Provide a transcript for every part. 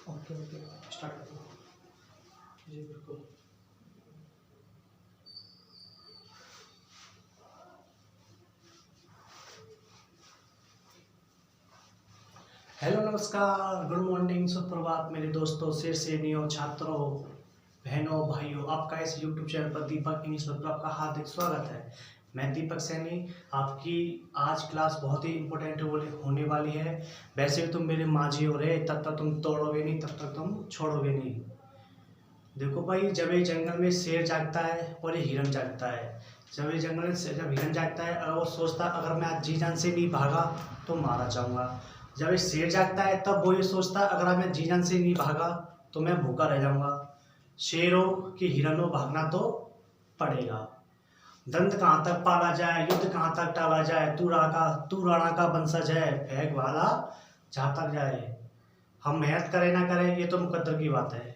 Okay okay start कर दो। जी बिल्कुल। हेलो नमस्कार, गुड मॉर्निंग, सुप्रभात मेरे दोस्तों, शेर सेनियों, छात्रों, बहनों, भाइयों। आपका इस यूट्यूब चैनल पर दीपक इंग्लिश में आपका हार्दिक स्वागत है। मैं दीपक सैनी। आपकी आज क्लास बहुत ही इंपॉर्टेंट होने वाली है। वैसे भी तुम मेरे माझी हो रहे, तब तक तुम तोड़ोगे नहीं, तब तक तुम छोड़ोगे नहीं। देखो भाई, जब ये जंगल में शेर जागता है और ये हिरन जागता है। जब ये जंगल में जब हिरन जागता है और वो सोचता है अगर मैं आज जी जान से नहीं भागा तो मारा जाऊंगा। जब ये शेर जागता है तब वो ये सोचता है अगर मैं जी जान से नहीं भागा तो मैं भूखा रह जाऊंगा। शेर हो कि हिरन हो, भागना तो पड़ेगा। दंत कहाँ तक पाला जाए, युद्ध कहाँ तक टाला जाए, तू राणा का वंशज है, फेंक वाला जहाँ तक जाए। हम मेहनत करें ना करें ये तो मुकद्दर की बात है।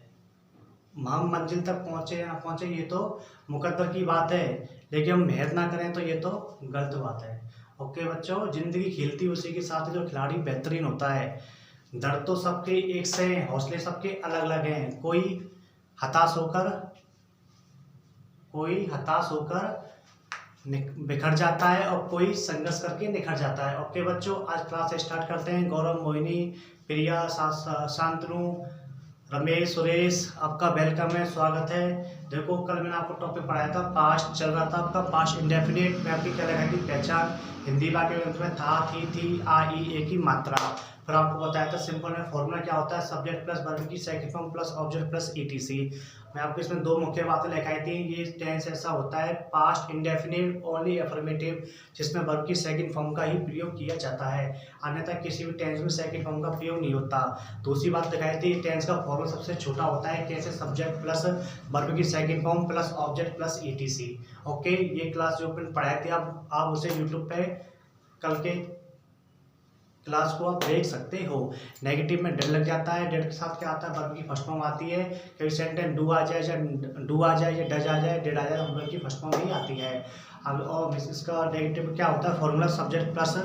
हम मंजिल तक पहुंचे या ना पहुंचे ये तो मुकद्दर की बात है, लेकिन हम मेहनत ना करें तो ये तो गलत बात है। ओके बच्चों, जिंदगी खेलती उसी के साथ है जो खिलाड़ी बेहतरीन होता है। दर्द तो सबके एक से हैं, हौसले सबके अलग अलग हैं। हताश होकर कोई हताश होकर बिखर जाता है और कोई संघर्ष करके निखर जाता है। ओके बच्चों, आज क्लास स्टार्ट करते हैं। गौरव, मोहिनी, प्रिया, शांतनु, रमेश, सुरेश, आपका वेलकम है, स्वागत है। देखो, कल मैंने आपको टॉपिक पढ़ाया था, पास्ट चल रहा था आपका, पास्ट इंडेफिनिट में आपकी क्या लगाई थी, पहचान। हिंदी वाक्य में था, थी, आ, ई, ए की मात्रा। फिर आपको बताया था सिंपल में फॉर्मूला क्या होता है, सब्जेक्ट प्लस वर्ब की second form plus object plus etc. मैं आपको इसमें दो मुख्य बातें लिखाई थी। ये टेंस ऐसा होता है पास्ट इंडेफिनिट ओनली अफर्मेटिव, जिसमें वर्ब की सेकंड फॉर्म का ही प्रयोग किया जाता है, अन्यथा किसी भी टेंस में सेकंड फॉर्म का प्रयोग नहीं होता। दूसरी बात दिखाई थी, टेंस का फॉर्मूला सबसे छोटा होता है, कैसे, सब्जेक्ट प्लस वर्ब की second form plus object plus etc. Okay, ये क्लास जो मैंने पढ़ाई थी आप उसे यूट्यूब पे कल के क्लास को आप देख सकते हो। नेगेटिव में डेड लग जाता है, डेड के साथ क्या आता है, वर्ब की फर्स्ट फॉर्म आती है। कई सेंटेंस डू आ जाए या डज आ जाए, डेड आ जाए, वर्ब की फर्स्ट फॉर्म नहीं आती है। अब और इसका नेगेटिव क्या होता है, formula subject plus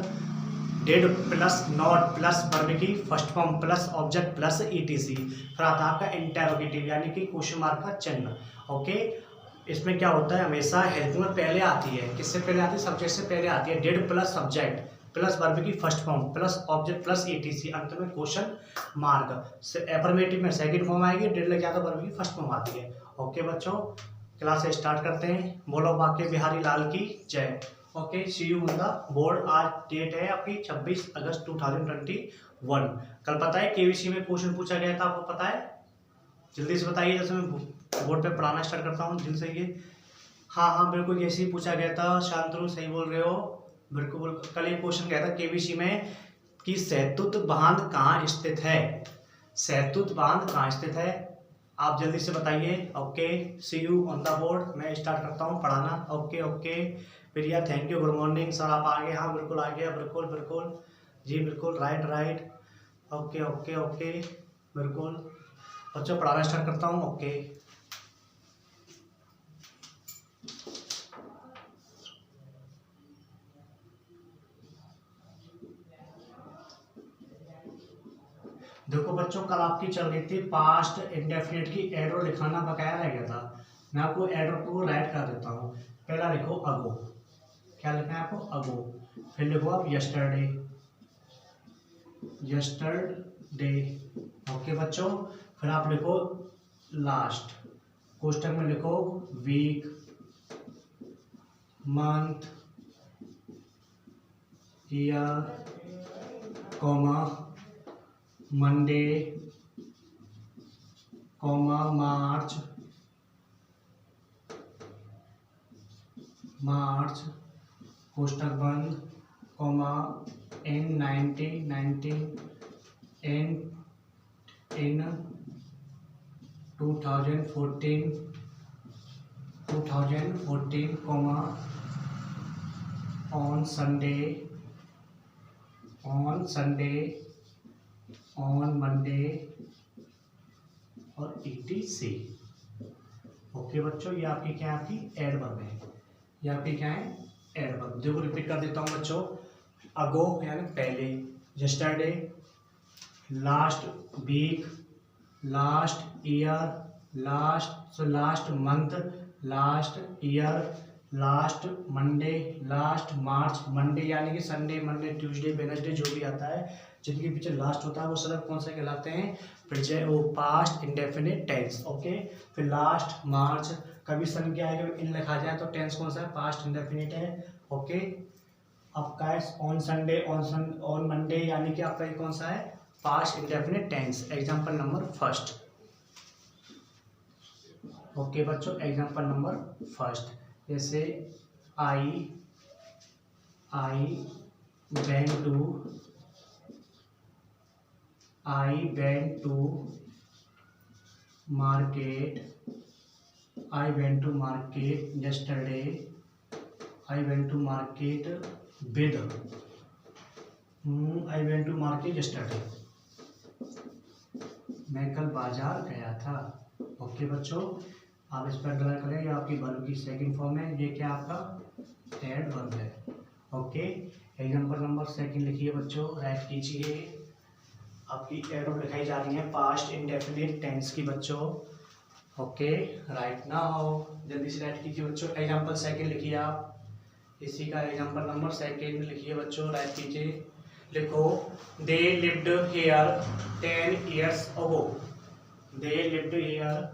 did plus not plus verb की first form plus object plus ETC. फिर आता है आपका इंटेरोगेटिव यानी कि क्वेश्चन मार्क का चिन्ह। ओके, इसमें क्या होता है, हमेशा हेल्पिंग में पहले आती है, किससे पहले आती है, सब्जेक्ट से पहले आती है। Did plus subject plus verb की first form plus object plus etc, अंत में क्वेश्चन मार्क। एफर्मेटिव में सेकंड फॉर्म आएगी, डेड लग जाता है, वर्ब की फर्स्ट फॉर्म आती है। ओके बच्चों, क्लास स्टार्ट करते हैं। बोलो वाक्य बिहारी लाल की जय। Okay, see you on the board. आज डेट है आपकी 26 अगस्त 2021। कल पता है केवीसी में क्वेश्चन पूछा गया था, आपको पता है? जल्दी से बताइए, जैसे मैं बोर्ड पे पढ़ाना स्टार्ट करता हूँ, जल्दी से ये। हाँ हाँ बिल्कुल, ऐसे ही पूछा गया था। शांतनु सही बोल रहे हो, बिल्कुल। कल ये क्वेश्चन गया था केबीसी में कि सहतूत बांध कहाँ स्थित है। सहतूत बांध कहाँ स्थित है, आप जल्दी से बताइए। Okay, see you on the board. मैं स्टार्ट करता हूँ पढ़ाना। Okay okay Priya, thank you, good morning sir, आप आगे? हाँ बिल्कुल आ गया, बिल्कुल बिल्कुल जी बिल्कुल, right right. Okay okay okay बिल्कुल बच्चों, पढ़ाना स्टार्ट करता हूँ। ओके, देखो बच्चों, कल आपकी चल रही थी पास्ट इंडेफिनिट की एडो लिखाना बकाया रह गया था। मैं आपको एडो को राइट कर देता हूँ। पहला लिखो अगो, क्या लिखना है आपको, अगो। फिर लिखो आप यस्टरडे, यस्टरडे। ओके बच्चों, फिर आप लिखो लास्ट, कोष्टक में लिखो week, month, year, comma, Monday, comma, March, March, कोष्टक बंद, comma, in 19 in 2014, comma, on Sunday, on Monday और ईटीसी। ओके बच्चों, ये आपकी क्या है, आपकी एडवर्ब है। ये आपकी क्या है, एडवर्ब। देखो रिपीट कर देता हूँ बच्चों। अगो यानी पहले, yesterday last week, last year, last month, last year, last Monday, last March. Monday यानी कि संडे, मंडे, ट्यूसडे, वेडनेसडे जो भी आता है, जिनके पीछे लास्ट होता है वो सब कौन से कहलाते हैं, फिर चाहे वो पास्ट इंडेफिनिट टेंस। ओके, फिर लास्ट मार्च, कभी सन क्या है, कभी इन लिखा जाए तो टेंस कौन सा है, पास्ट इंडेफिनिट है। ओके, आपका ऑन संडे, ऑन मंडे, यानी कि आपका ये कौन सा है, past indefinite tense. Example number first. Okay बच्चों, एग्जाम्पल नंबर फर्स्ट, जैसे I went to market yesterday, I went to market yesterday, मैं कल बाजार गया था। ओके बच्चों, आप इस पर गलत करें, ये आपकी वर्ब की सेकंड फॉर्म है, ये क्या आपका एडवर्ब है। ओके, एग्जांपल नंबर सेकंड लिखिए बच्चों, राइट कीजिए। आपकी एडवर्ब लिखाई जा रही है पास्ट इंडेफिनिट टेंस की बच्चों। ओके, राइट नाउ, जल्दी से राइट कीजिए बच्चों। एग्जांपल सेकंड लिखिए आप, इसी का एग्जांपल नंबर सेकंड लिखिए बच्चों, राइट कीजिए। लिखो, दे lived here 10 years ago, they lived here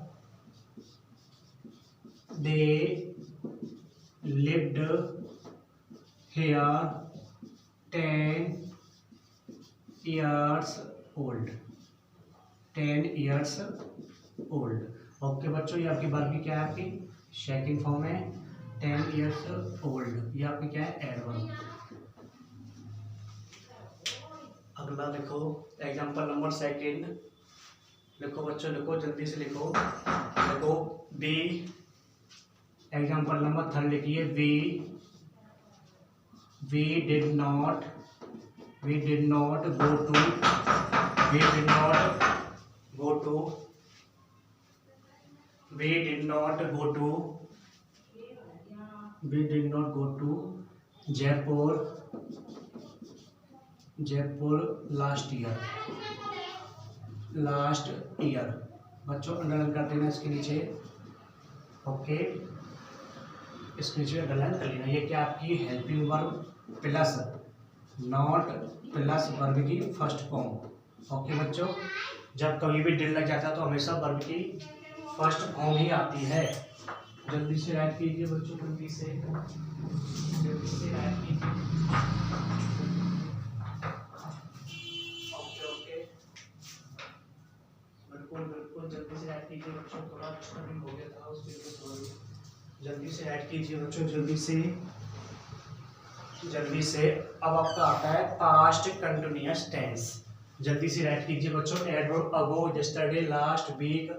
10 years old, 10 years old। Okay बच्चों, ये आपकी वर्ब की क्या है, आपकी सेकंड फॉर्म है 10 years old, ये आपकी क्या है, एडवर्ब। अगला लिखो, एग्जांपल नंबर सेकंड लिखो बच्चों, लिखो जल्दी से लिखो बी। एग्जांपल नंबर थर्ड लिखिए, we did not go to Jaipur last year. बच्चों अंडरलाइन कर देना इसके नीचे। ओके, इसके नीचे अंडरलाइन कर लेना। ये क्या आपकी helping verb plus not plus verb की फर्स्ट फॉर्म। ओके बच्चों, जब कभी भी डिड लग जाता है तो हमेशा वर्ब की फर्स्ट फॉर्म ही आती है। जल्दी से राइट कीजिए बच्चों, जल्दी से राइट कीजिए। बिल्कुल जल्दी से ऐड कीजिए बच्चों, थोड़ा डिस्टर्बिंग हो गया था उसके लिए, जल्दी से ऐड कीजिए बच्चों, जल्दी से। अब आपका आता है पास्ट कंटिन्यूअस टेंस। जल्दी से ऐड कीजिए बच्चों, adverb ago, yesterday, last week,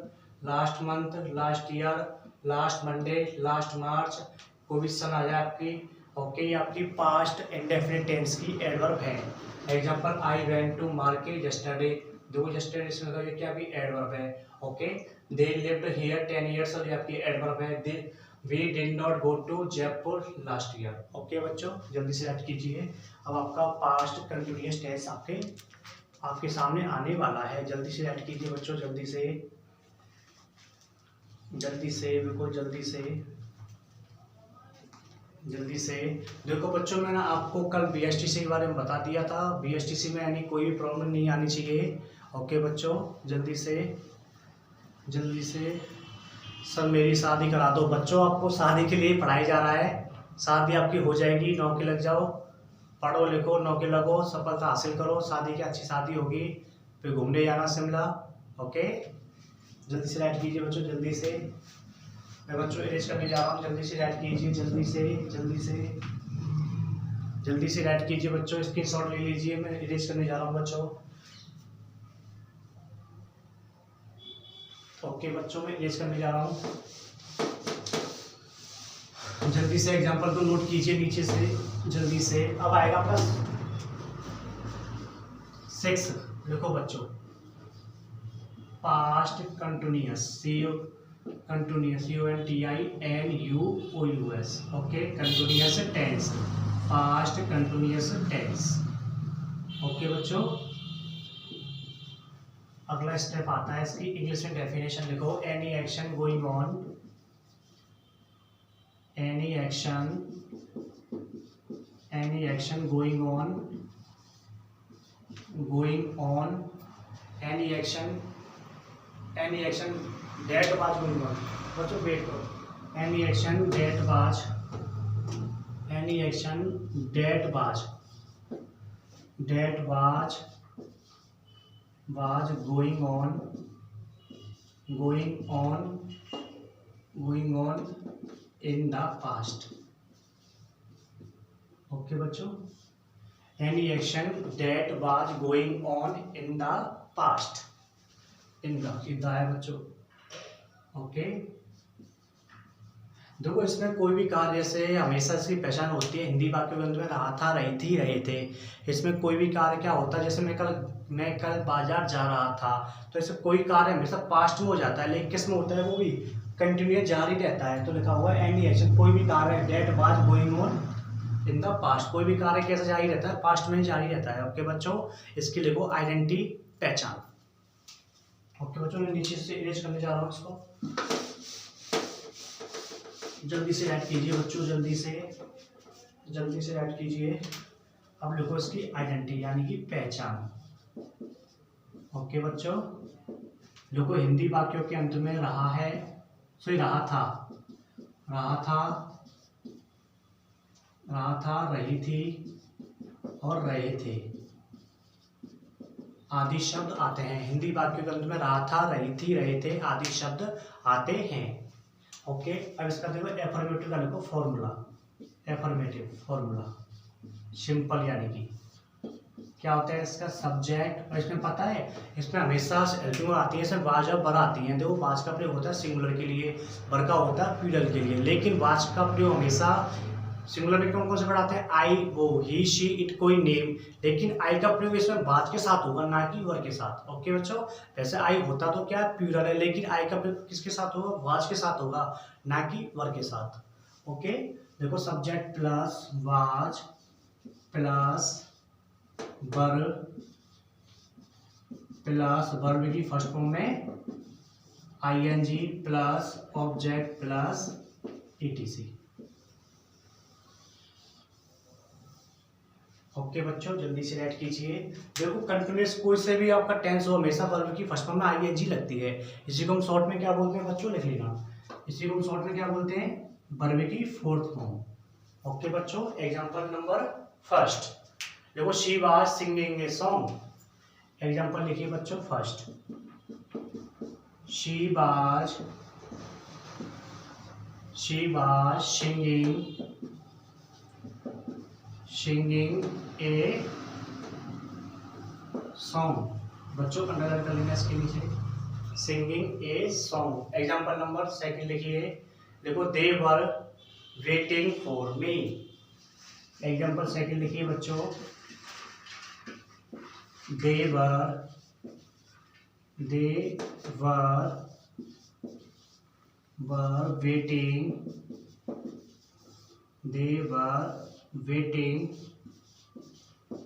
last month, last year, last Monday, last March, कोई भी सन आ जाए आपकी। ओके, ये आपकी पास्ट इंडेफिनिट टेंस की एडवर्ब है। Example, I went to market yesterday, दो यस्टरडे से मतलब ये क्या भी एडवर्ब है। Okay, they lived here 10 years, और ये आपकी एडवर्ब है। We did not go to Jaipur last year. Okay बच्चों, जल्दी से ऐड कीजिए। अब आपका पास्ट कंटिन्यूअस टेंस आपके सामने आने वाला है। जल्दी से ऐड कीजिए बच्चों, जल्दी से बिल्कुल जल्दी से। देखो बच्चों, मैंने आपको कल BSTC के बारे में बता दिया था। BSTC में यानी कोई भी प्रॉब्लम नहीं आनी चाहिए। ओके बच्चों, जल्दी से सर मेरी शादी करा दो। बच्चों, आपको शादी के लिए पढ़ाई जा रहा है, शादी आपकी हो जाएगी, नौकरी लग जाओ, पढ़ो लिखो, नौकरी लगो, सफलता हासिल करो, शादी की अच्छी शादी होगी, फिर घूमने जाना शिमला। ओके, जल्दी से राइट कीजिए बच्चों, जल्दी से। मैं बच्चों इरेज करने जा रहा हूँ, जल्दी से राइट कीजिए, जल्दी से राइट कीजिए बच्चों, स्क्रीनशॉट ले लीजिए, मैं इरेज करने जा रहा हूँ बच्चों। ओके बच्चों, मैं इरेज करने जा रहा हूँ, जल्दी से एग्जांपल को नोट कीजिए नीचे से, जल्दी से। अब आएगा आपका 6, देखो बच्चों, past continuous, UNTINUOUS। Okay, continuous tense, past continuous tense. Okay बच्चों, अगला स्टेप आता है इसकी इंग्लिश में डेफिनेशन लिखो। Any action going on, any action going on, any action that was going on. बच्चों वेट करो। Any action that was going on in the past. Okay बच्चों, any action that was going on in the past. In the है बच्चों। Okay, देखो इसमें कोई भी कार्य जैसे हमेशा इसकी पहचान होती है हिंदी वाक्यों के अंत में रहा था, रही थी, रहे थे। इसमें कोई भी कार्य क्या होता है, जैसे मैं कल बाजार जा रहा था, तो इसमें कोई कार्य हमेशा पास्ट में हो जाता है, लेकिन किस में होता है, वो भी कंटिन्यूस जारी रहता है। तो लिखा हुआ है एनी एक्शन, कोई भी कार्य that was going on in the past, कोई भी कार्य कैसे जारी रहता है, पास्ट में ही जारी रहता है। ओके बच्चों, इसकी लिखो आइडेंटिटी, पहचान। ओके बच्चों, मैं नीचे से इरेज करने जा रहा हूँ इसको। जल्दी से ऐड कीजिए बच्चों, जल्दी से ऐड कीजिए। अब लिखो इसकी आइडेंटिटी यानी कि पहचान। ओके बच्चों, लिखो हिंदी वाक्यों के अंत में रहा है, रहा था, रही थी और रहे थे आदि शब्द आते हैं। हिंदी वाक्यों के अंत में रहा था, रही थी, रहे थे आदि शब्द आते हैं। ओके, अब इसका देखो एफर्मेटिव का लिखो फॉर्मूला। एफर्मेटिव फॉर्मूला सिंपल, यानी कि क्या होता है इसका सब्जेक्ट। और इसमें पता है, इसमें हमेशा हेल्पिंग आती है, इसमें वाज और बर आती हैं। देखो वाज का प्रयोग होता है सिंगुलर के लिए, बर का होता है प्लूरल के लिए, लेकिन वाज का प्रयोग हमेशा सिंगुलर में कौन कौन से पढ़ाते हैं, आई, वो, ही, शी, इट, कोई, नेम। लेकिन आई का प्रयोग इसमें वाज के साथ होगा, ना कि वर के साथ। ओके बच्चों, वैसे आई होता तो क्या प्लूरल है, लेकिन आई का प्रयोग किसके साथ होगा, वाज के साथ होगा, ना कि वर के साथ। ओके, देखो subject plus was plus verb की फर्स्ट फॉर्म में ING plus object plus etc. Okay बच्चों, जल्दी से राइट कीजिए। देखो कंटिन्यूअस कोई से भी आपका टेंस हो, हमेशा वर्ब की फर्स्ट फॉर्म में आईएनजी लगती है। इसी को हम शॉर्ट में क्या बोलते हैं बच्चों, लिख लेना। इसी को हम शॉर्ट में क्या बोलते हैं, वर्ब की फोर्थ फॉर्म। ओके बच्चों, एग्जांपल नंबर फर्स्ट देखो, she was singing a song. Example लिखिए बच्चों first, she was singing a song. बच्चों अंडरलाइन कर लेना इसके नीचे, singing a song. Example number second लिखिए, देखो they were waiting for me. Example second लिखिए बच्चों, they were waiting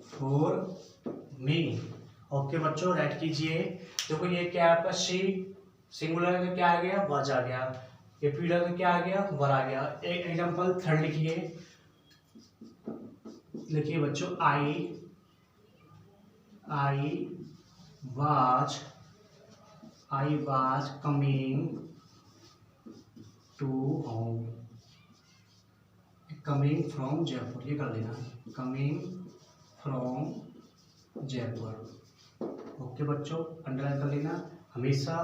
for me। Okay बच्चों, राइट कीजिए। देखो ये क्या है आपका, शी सिंगुलर का क्या आ गया, वाज आ गया, ये प्लूरल का क्या आ गया, वर आ गया। एक एग्जांपल थर्ड लिखिए बच्चों, I was coming to home, coming from Jaipur, ये कर लेना, coming from जयपुर। ओके बच्चों, अंडरलाइन कर लेना। हमेशा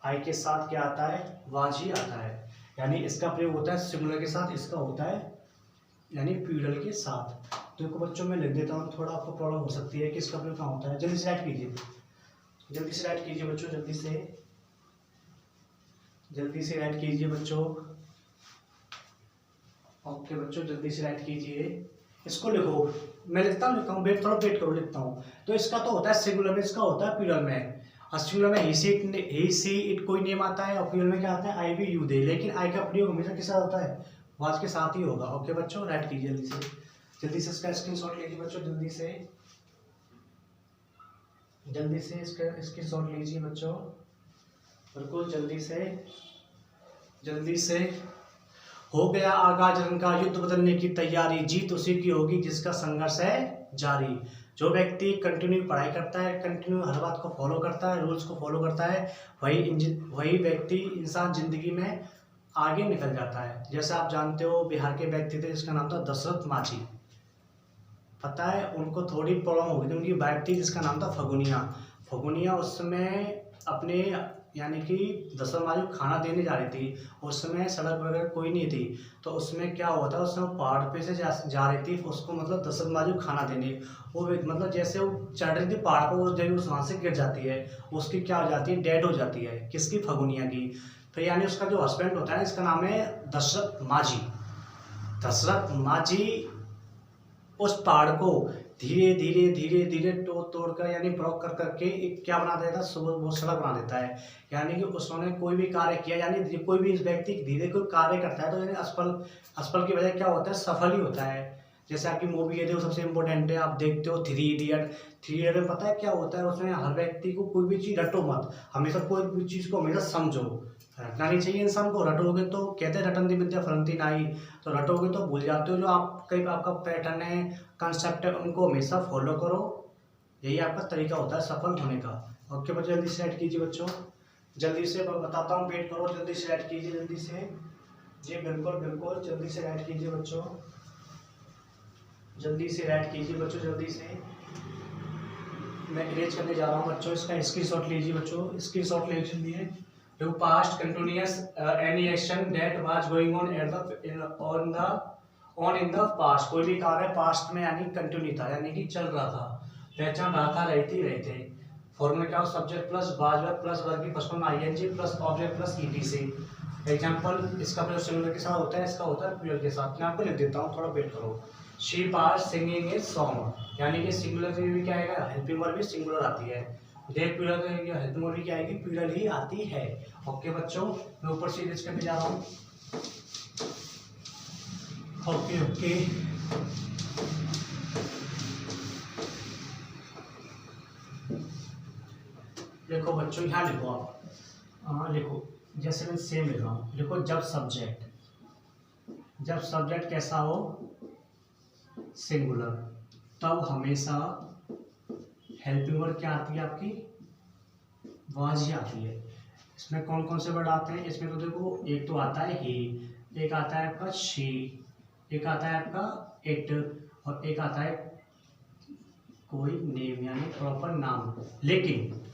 आई के साथ क्या आता है, वाज ही आता है, यानी इसका प्रयोग होता है सिंगुलर के साथ, इसका होता है यानी प्लूरल के साथ। देखो बच्चों मैं लिख देता हूँ, थोड़ा आपको प्रॉब्लम हो सकती है कि इसका प्रयोग कहाँ होता है। जल्दी से राइट कीजिए बच्चों, जल्दी से राइट कीजिए बच्चों। ओके बच्चों, जल्दी से राइट कीजिए। इसको लिखो, मैं लिखता हूँ, थोड़ा वेट करो, लिखता हूँ। तो इसका तो होता है सिंगुलर में, इसका होता है प्लूरल में। और सिंगुलर में ही सी इट कोई नेम आता है, और प्लूरल में क्या आता है, आई, भी, यू, दे। लेकिन आई का प्रयोग हमेशा किस साथ होता है, वाज के साथ ही होगा। ओके बच्चों, राइट कीजिए जल्दी से इसका स्क्रीनशॉट लीजिए बच्चों, जल्दी से। जल्दी से इसकी शॉट लीजिए बच्चों, बिल्कुल जल्दी से। हो गया आगाज रंग का युद्ध बदलने की तैयारी, जीत उसी की होगी जिसका संघर्ष है जारी। जो व्यक्ति कंटिन्यू पढ़ाई करता है, कंटिन्यू हर बात को फॉलो करता है, रूल्स को फॉलो करता है, वही व्यक्ति इंसान जिंदगी में आगे निकल जाता है। जैसे आप जानते हो बिहार के व्यक्ति थे जिसका नाम था दशरथ माझी, पता है उनको थोड़ी प्रॉब्लम हो गई थी, उनकी वाइफ थी जिसका नाम था फगुनिया उस समय अपने यानी कि दशरथ माझी को खाना देने जा रही थी। उस समय सड़क वगैरह कोई नहीं थी, तो उसमें क्या हुआ था, उसमें पहाड़ पे से जा रही थी उसको, मतलब दशरथ माझी को खाना देने, वो मतलब जैसे वो चढ़ रही थी पहाड़ पर, वो जब उस वहाँ से गिर जाती है, उसकी क्या हो जाती है, डेड हो जाती है। किसकी? फगुनिया की। फिर यानी उसका जो हस्बैंड होता है इसका नाम है दशरथ माझी उस पहाड़ को धीरे धीरे तोड़ तोड़ कर यानी ब्लॉक कर करके एक क्या बना देता है, वो सड़क बना देता है। यानी कि उसने कोई भी कार्य किया, यानी कोई भी व्यक्ति धीरे कोई कार्य करता है तो यानी असफल की वजह क्या होता है, सफल ही होता है। जैसे आपकी मूवी है देखो, सबसे इम्पोर्टेंट है, आप देखते हो थ्री इडियट में पता है क्या होता है, उसमें हर व्यक्ति को कोई भी चीज़ रटो मत, हमेशा कोई भी चीज़ को हमेशा समझो, रटना नहीं चाहिए इंसान को। रटोगे तो कहते हैं रटन दी विद्या फलंती नाही, तो रटोगे तो भूल जाते हो। जो आप कई आपका पैटर्न है, कंसेप्ट है, उनको हमेशा फॉलो करो, यही आपका तरीका होता है सफल होने का। ओके बच्चों, जल्दी से ऐड कीजिए बच्चों, जल्दी से बताता हूँ, वेट करो, जल्दी से ऐड कीजिए, जल्दी से। जी बिल्कुल जल्दी से ऐड कीजिए बच्चों, जल्दी से ऐड कीजिए बच्चों, जल्दी से। मैं इरेज करने जा रहा हूँ बच्चों, इसका स्क्रीनशॉट लीजिए बच्चों, स्क्रीनशॉट ले लीजिए। जो past continuous any action that was going on at the on in the past, कोई भी कार्य पास्ट में यानी कंटिन्यू था, यानी कि चल रहा था, पहचान रहा था, रहते। फॉर्मूला क्या हो, subject plus was plus verb की first form ING plus object plus ETC. Example इसका प्रयोग सिंगुलर के साथ होता है, इसका होता है प्लूरल के साथ। मैं आपको लिख देता हूँ, थोड़ा वेट करो। She pass singing a song, यानी कि सिंगुलर में भी क्या आएगा, हेल्पिंग वर्ब भी सिंगुलर आती है। दे प्लूरल का हेल्पिंग वर्ब भी क्या आएगी, प्लूरल ही आती है। ओके बच्चों, मैं ऊपर से इरेज करने जा रहा हूँ। ओके देखो बच्चों, यहाँ लिखो आप, हाँ लिखो, जैसे मैं सेम लिख रहा हूँ, लिखो जब सब्जेक्ट कैसा हो, सिंगुलर, तब हमेशा हेल्पिंग वर्ब क्या आती है आपकी, वाज ही आती है। इसमें कौन कौन से वर्ड आते हैं, इसमें तो देखो एक तो आता है ही, एक आता है आपका शी, एक आता है आपका इट, और एक आता है कोई नेम यानी प्रॉपर नाम। लेकिन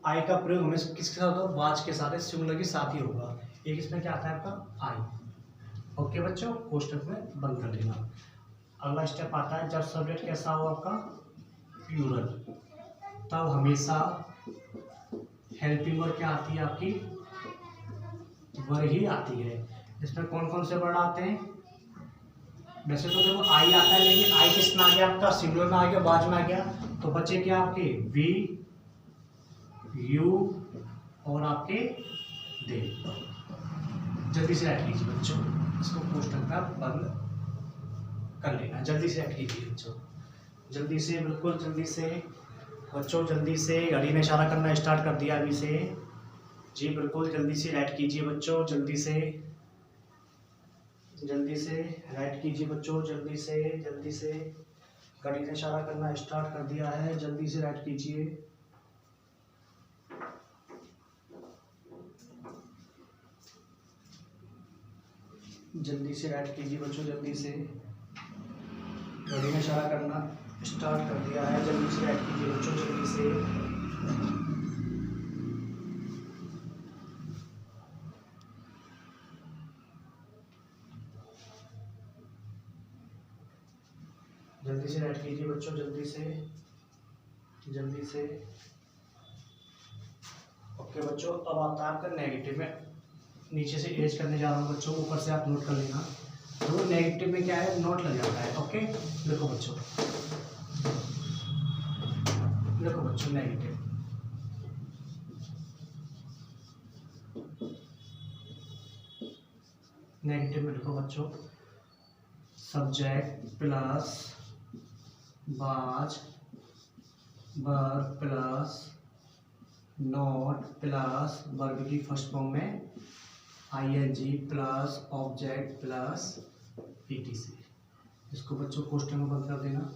आई का प्रयोग हमेशा किसके साथ होगा, वाज के साथ, सिंगुलर के साथ ही होगा। एक इसमें क्या आता है आपका आई। ओके बच्चों, कोष्टक में बंद कर देना। अगला स्टेप आता है, जब सब्जेक्ट कैसा हो आपका, प्लूरल, तब हमेशा हेल्पिंग वर्ब क्या आती है आपकी, वर्ब ही आती है। इसमें कौन कौन से वर्ड आते हैं, वैसे तो देखो आई आता है, लेकिन आई किसमें आ गया आपका, सिंगुलर में आ गया, वाज में आ गया, तो बचे क्या आपके वी, यू और आपके दे। जल्दी से ऐड कीजिए बच्चों, इसको कोष्टक का बंद कर लेना, जल्दी से ऐड कीजिए बच्चों, जल्दी से, बिल्कुल जल्दी से बच्चों, जल्दी से। घड़ी ने इशारा करना स्टार्ट कर दिया अभी से। जी बिल्कुल जल्दी से ऐड कीजिए बच्चों, जल्दी से ऐड कीजिए बच्चों, जल्दी से। घड़ी ने इशारा करना स्टार्ट कर दिया है, जल्दी से ऐड कीजिए। जल्दी से ऐड कीजिए बच्चों, जल्दी से। घड़ी ने इशारा करना स्टार्ट कर दिया है, जल्दी से ऐड कीजिए बच्चों, जल्दी से। जल्दी से ऐड कीजिए बच्चों, जल्दी से। ओके बच्चों, अब आता है आपका नेगेटिव में, नीचे से इरेज करने जा रहा हूँ बच्चों, ऊपर से आप नोट कर लेना। तो नेगेटिव में क्या है, नोट लग जाता है। ओके देखो बच्चों, नेगेटिव, में लिखो बच्चों, subject plus was verb plus not plus verb की फर्स्ट फॉर्म में ING plus object plus etc. इसको बच्चों क्वेश्चन में बंद कर देना।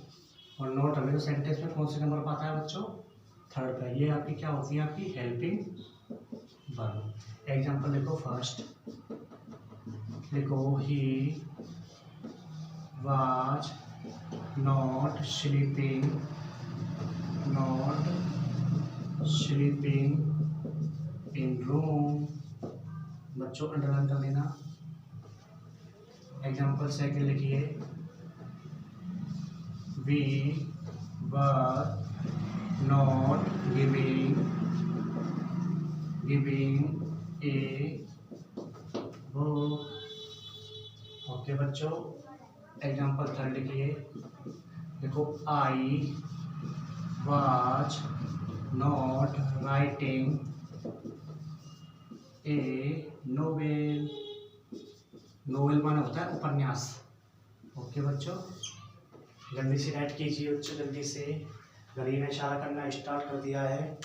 और नॉट हमें तो सेंटेंस में कौन से नंबर पर आता है बच्चों? थर्ड पे। ये आपकी क्या होती है? आपकी हेल्पिंग वर्ब। एग्जांपल लिखो फर्स्ट, लिखो he was not sleeping in room. बच्चों अंडरलाइन कर लेना। एग्जांपल सेकंड लिखिए, we were not giving a book. Okay बच्चों, एग्जांपल थर्ड लिखिए, देखो I was not writing a novel. Novel माने होता है उपन्यास। ओके बच्चों, जल्दी से राइट कीजिए बच्चों, जल्दी से। घड़ी ने इशारा करना स्टार्ट कर दिया है।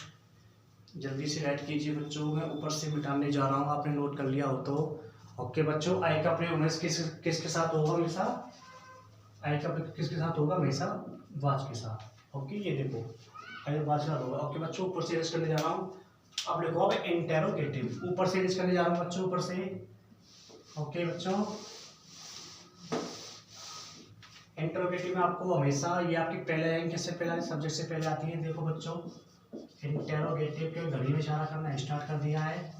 जल्दी से राइट कीजिए बच्चों, मैं ऊपर से मिटाने जा रहा हूँ, आपने नोट कर लिया हो तो। ओके बच्चों, आई का प्रयोग हमेशा किसके साथ होगा? हमेशा आई का प्रयोग किसके साथ होगा? हमेशा वाज के साथ। ओके, ये देखो आई वाज के साथ होगा। ओके बच्चों, ऊपर से रेस्ट करने जा रहा हूँ। अब देखो, अब इंटेरोगेटिव ऊपर से रेस्ट करने जा रहा हूँ बच्चों, ऊपर से। ओके बच्चों, इंटरोगेटिव में आपको हमेशा ये आपकी पहले लाइन किससे पहले, सब्जेक्ट से पहले आती है। देखो बच्चों, इंटेरोगेटिव के घड़ी में इशारा करना स्टार्ट कर दिया है।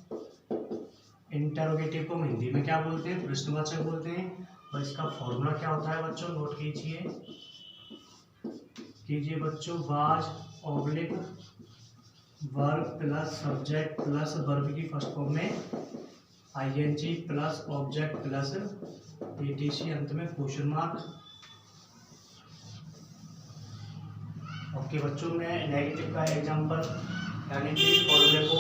इंटेरोगेटिव को हिंदी में क्या बोलते हैं? प्रश्नवाचक बोलते हैं। और इसका फॉर्मूला क्या होता है बच्चों? नोट कीजिए बच्चों, was oblique verb plus subject plus verb की फर्स्ट फॉर्म में ING plus object plus etc, अंत में क्वेश्चन मार्क। ओके बच्चों, मैं नेगेटिव का एग्जांपल यानी कि फॉर्मूले को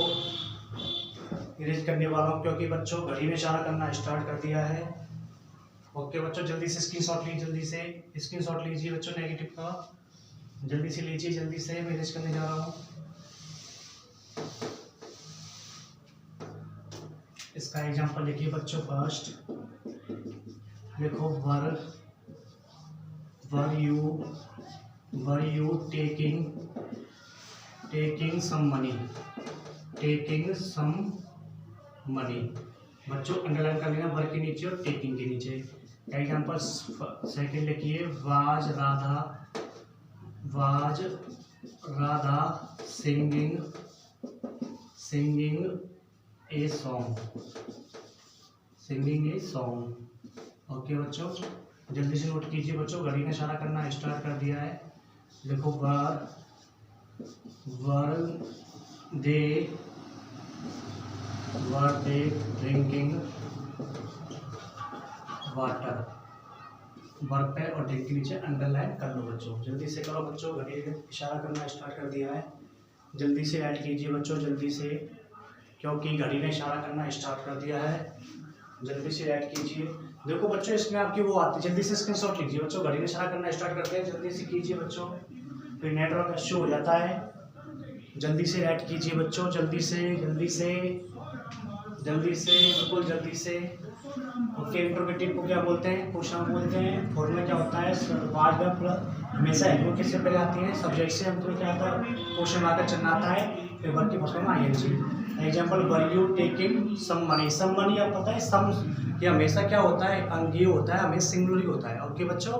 इरेज करने वाला हूँ, क्योंकि बच्चों घड़ी में इशारा करना स्टार्ट कर दिया है। ओके बच्चों, जल्दी से स्क्रीनशॉट लीजिए, जल्दी से स्क्रीनशॉट लीजिए बच्चों नेगेटिव का, जल्दी से लीजिए, जल्दी से। मैं इरेज करने जा रहा हूँ। इसका एग्जांपल लिखिए बच्चों फर्स्ट, देखो were you taking some money. बच्चों अंडरलाइन कर लेना वर के नीचे और टेकिंग के नीचे। एग्जांपल सेकंड लिखिए, was Radha singing a song. Okay बच्चों, जल्दी से नोट कीजिए बच्चों, घड़ी ने इशारा करना स्टार्ट कर दिया है। देखो वर दे ड्रिंकिंग वाटर। वर्ब पे और ड्रिंक के नीचे अंडरलाइन कर लो बच्चों, जल्दी से करो बच्चों, घड़ी ने इशारा करना स्टार्ट कर दिया है। जल्दी से ऐड कीजिए बच्चों, जल्दी से, क्योंकि घड़ी ने इशारा करना स्टार्ट कर दिया है। जल्दी से ऐड कीजिए। देखो बच्चों, इसमें आपकी वो आती है, जल्दी से स्क्रीनशॉट लीजिए बच्चों, घड़ी ने इशारा करना स्टार्ट करते हैं, जल्दी से कीजिए बच्चों, फिर नेटवर्क इश्यू हो जाता है। जल्दी से ऐड कीजिए बच्चों, जल्दी से बिल्कुल जल्दी से। ओके, इंटरोगेटिव को क्या बोलते हैं? क्वेश्चन बोलते हैं। फॉर्मूला क्या होता है? वाज वर्ब हमेशा है, वो किससे पहले आती है? सब्जेक्ट से। अंत में क्या आता है? क्वेश्चन आकर चिन्ह आता है, फिर वर्ब की first form ING. Example, were you taking some money. आप पता है सम ये हमेशा क्या होता है? अंगीय होता है, हमेशा सिंगुलर होता है। ओके बच्चों,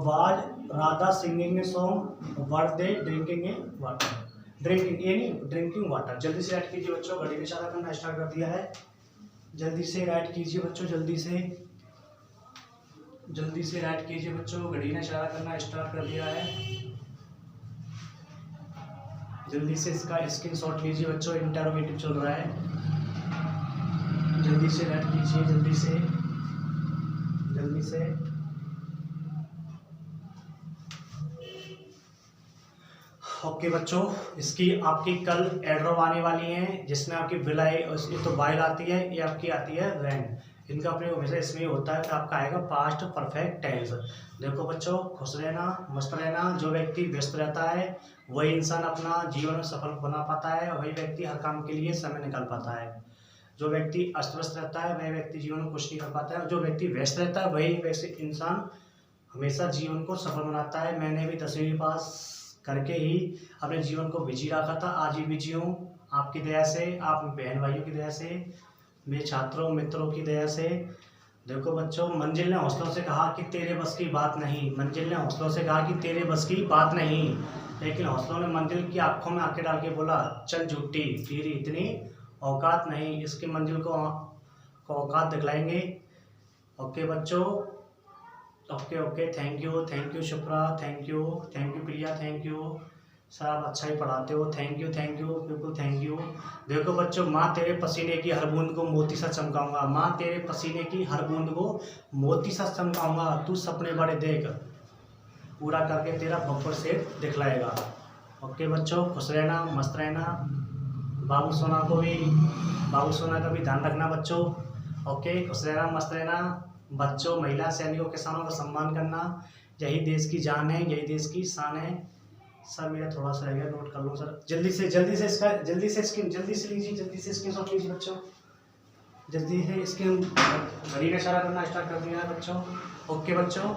was Radha singing a song, were they drinking A water. Drinking water. जल्दी से ऐड कीजिए बच्चों, घड़ी ने इशारा करना स्टार्ट कर दिया है। जल्दी से ऐड कीजिए बच्चों, जल्दी से ऐड कीजिए बच्चों, घड़ी ने इशारा करना स्टार्ट कर दिया है। जल्दी से इसका स्क्रीनशॉट लीजिए बच्चों, इंटरोगेटिव चल रहा है। जल्दी से ऐड कीजिए, जल्दी से। ओके बच्चों, इसकी आपकी कल एड्रॉप आने वाली है, जिसमें आपकी विलाई उसकी तो वाइल आती है, ये आपकी आती है रैन। इनका प्रयोग हमेशा इसमें होता है कि आपका आएगा पास्ट परफेक्ट टेंस। देखो बच्चों, खुश रहना, मस्त रहना। जो व्यक्ति व्यस्त रहता है वही इंसान अपना जीवन में सफल बना पाता है, वही व्यक्ति हर काम के लिए समय निकाल पाता है। जो व्यक्ति अस्त व्यस्त रहता है वह व्यक्ति जीवन में कुछ नहीं कर पाता है, जो व्यक्ति व्यस्त रहता है वही व्यक्ति इंसान हमेशा जीवन को सफल बनाता है। मैंने भी 10वीं पास करके ही अपने जीवन को बिजी रखा था, आज भी बिजी हूँ आपकी दया से, आप बहन भाइयों की दया से, मेरे छात्रों मित्रों की दया से। देखो बच्चों, मंजिल ने हौसलों से कहा कि तेरे बस की बात नहीं, मंजिल ने हौसलों से कहा कि तेरे बस की बात नहीं, लेकिन हौसलों ने मंजिल की आंखों में आंखें डाल के बोला चल झूठी, तेरी इतनी औकात नहीं, इसकी मंजिल को औकात दिखलाएंगे। ओके बच्चों, okay, thank you Shubhra, thank you Priya, thank you sir, आप अच्छा ही पढ़ाते हो, थैंक यू बिल्कुल थैंक यू। देखो बच्चों, माँ तेरे पसीने की हर बूंद को मोती सा चमकाऊंगा, माँ तेरे पसीने की हर बूंद को मोती सा चमकाऊंगा, तू सपने बड़े देख, पूरा करके तेरा बब्बर से दिखलाएगा। ओके बच्चों, खुश रहना, मस्त रहना, बाबू सोना का भी ध्यान रखना बच्चों। ओके, खुश रहना, मस्त रहना बच्चों। महिला सैनिकों किसानों का सम्मान करना, यही देश की जान है, यही देश की शान है। सर मेरा थोड़ा सा रह गया, नोट कर लो सर, जल्दी से स्क्रीनशॉट लीजिए बच्चों, जल्दी से स्क्रीन घड़ी ने इशारा करना स्टार्ट कर दिया है बच्चों। ओके बच्चों,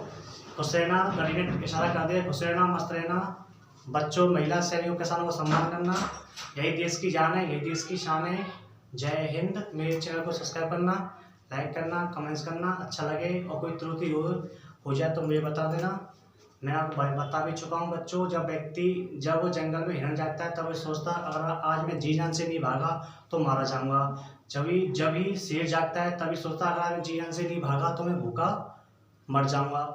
खुश रहना, घड़ी ने इशारा कर दिया, खुश रहना, मस्त रहना बच्चों। महिला सैनिकों किसानों का सम्मान करना, यही देश की जान है, यही देश की शान है। जय हिंद। मेरे चैनल को सब्सक्राइब करना, लाइक करना, कमेंट्स करना, अच्छा लगे और कोई त्रुटि हो जाए तो मुझे बता देना। मैं आपको बता भी चुका हूँ बच्चों, जब वो जंगल में हिरन जाता है तब वो सोचता अगर आज मैं जी जान से नहीं भागा तो मारा जाऊंगा। जब ही शेर जागता है तभी सोचता अगर आज मैं जी जान से नहीं भागा तो मैं भूखा मर जाऊंगा।